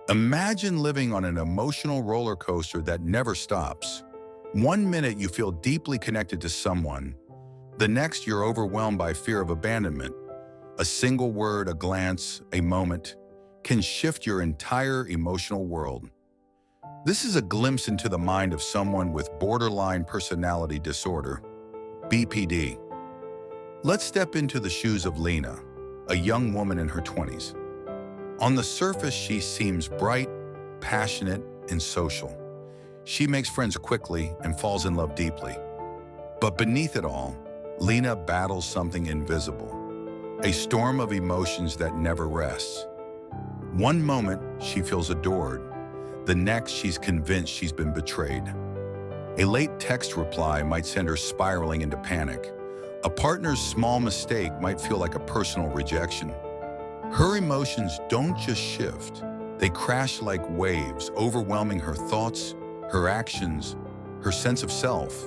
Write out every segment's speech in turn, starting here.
Imagine living on an emotional roller coaster that never stops. One minute you feel deeply connected to someone, the next you're overwhelmed by fear of abandonment. A single word, a glance, a moment can shift your entire emotional world. This is a glimpse into the mind of someone with borderline personality disorder, BPD. Let's step into the shoes of Lena, a young woman in her 20s. On the surface, she seems bright, passionate, and social. She makes friends quickly and falls in love deeply. But beneath it all, Lena battles something invisible, a storm of emotions that never rests. One moment, she feels adored. The next, she's convinced she's been betrayed. A late text reply might send her spiraling into panic. A partner's small mistake might feel like a personal rejection. Her emotions don't just shift, they crash like waves, overwhelming her thoughts, her actions, her sense of self.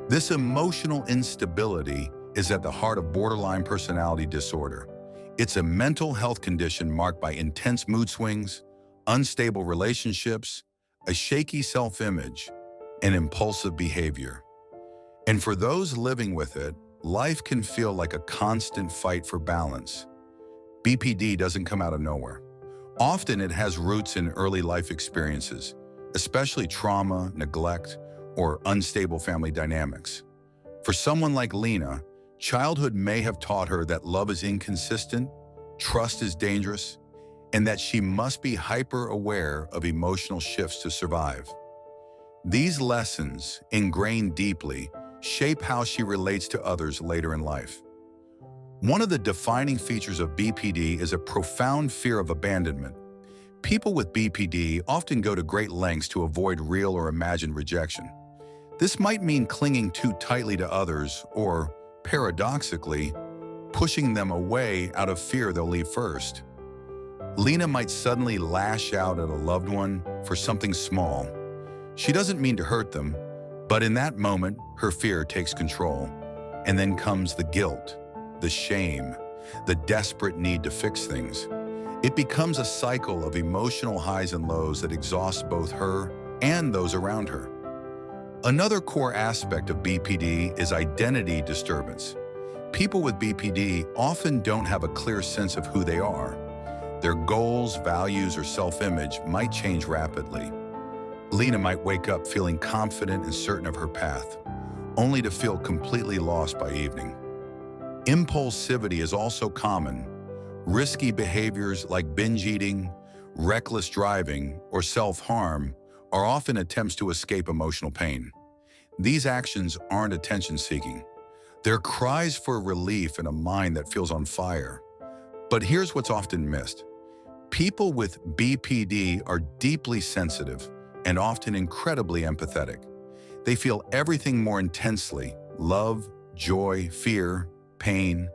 This emotional instability is at the heart of borderline personality disorder. It's a mental health condition marked by intense mood swings, unstable relationships, a shaky self-image, and impulsive behavior. And for those living with it, life can feel like a constant fight for balance. BPD doesn't come out of nowhere. Often it has roots in early life experiences, especially trauma, neglect, or unstable family dynamics. For someone like Lena, childhood may have taught her that love is inconsistent, trust is dangerous, and that she must be hyper-aware of emotional shifts to survive. These lessons, ingrained deeply, shape how she relates to others later in life. One of the defining features of BPD is a profound fear of abandonment. People with BPD often go to great lengths to avoid real or imagined rejection. This might mean clinging too tightly to others or, paradoxically, pushing them away out of fear they'll leave first. Lena might suddenly lash out at a loved one for something small. She doesn't mean to hurt them, but in that moment, her fear takes control. And then comes the guilt, the shame, the desperate need to fix things. It becomes a cycle of emotional highs and lows that exhausts both her and those around her. Another core aspect of BPD is identity disturbance. People with BPD often don't have a clear sense of who they are. Their goals, values, or self-image might change rapidly. Lena might wake up feeling confident and certain of her path, only to feel completely lost by evening. Impulsivity is also common. Risky behaviors like binge eating, reckless driving, or self-harm are often attempts to escape emotional pain. These actions aren't attention-seeking. They're cries for relief in a mind that feels on fire. But here's what's often missed. People with BPD are deeply sensitive and often incredibly empathetic. They feel everything more intensely: love, joy, fear, pain.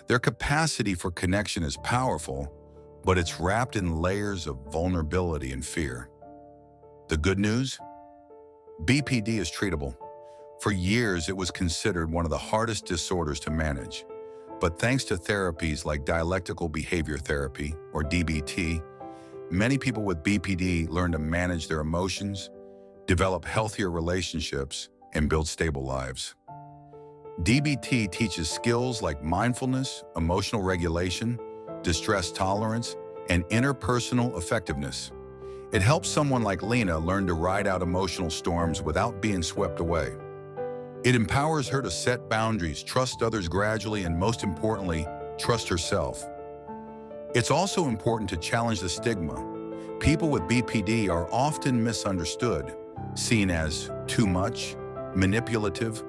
Their capacity for connection is powerful, but it's wrapped in layers of vulnerability and fear. The good news? BPD is treatable. For years, it was considered one of the hardest disorders to manage. But thanks to therapies like dialectical behavior therapy, or DBT, many people with BPD learn to manage their emotions, develop healthier relationships, and build stable lives. DBT teaches skills like mindfulness, emotional regulation, distress tolerance, and interpersonal effectiveness. It helps someone like Lena learn to ride out emotional storms without being swept away. It empowers her to set boundaries, trust others gradually, and most importantly, trust herself. It's also important to challenge the stigma. People with BPD are often misunderstood, seen as too much, manipulative,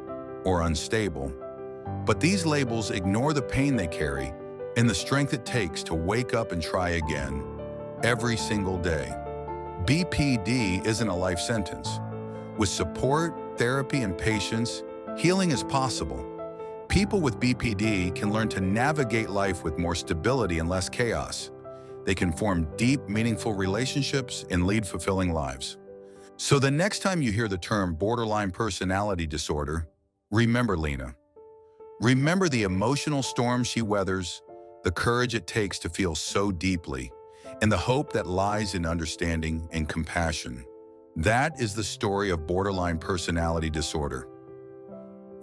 or unstable. But these labels ignore the pain they carry and the strength it takes to wake up and try again every single day. BPD isn't a life sentence. With support, therapy, and patience, healing is possible. People with BPD can learn to navigate life with more stability and less chaos. They can form deep, meaningful relationships and lead fulfilling lives. So the next time you hear the term borderline personality disorder, remember Lena. Remember the emotional storm she weathers, the courage it takes to feel so deeply, and the hope that lies in understanding and compassion. That is the story of borderline personality disorder.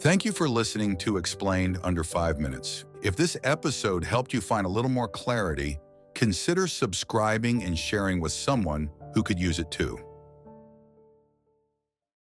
Thank you for listening to Explained Under 5 Minutes. If this episode helped you find a little more clarity, consider subscribing and sharing with someone who could use it too.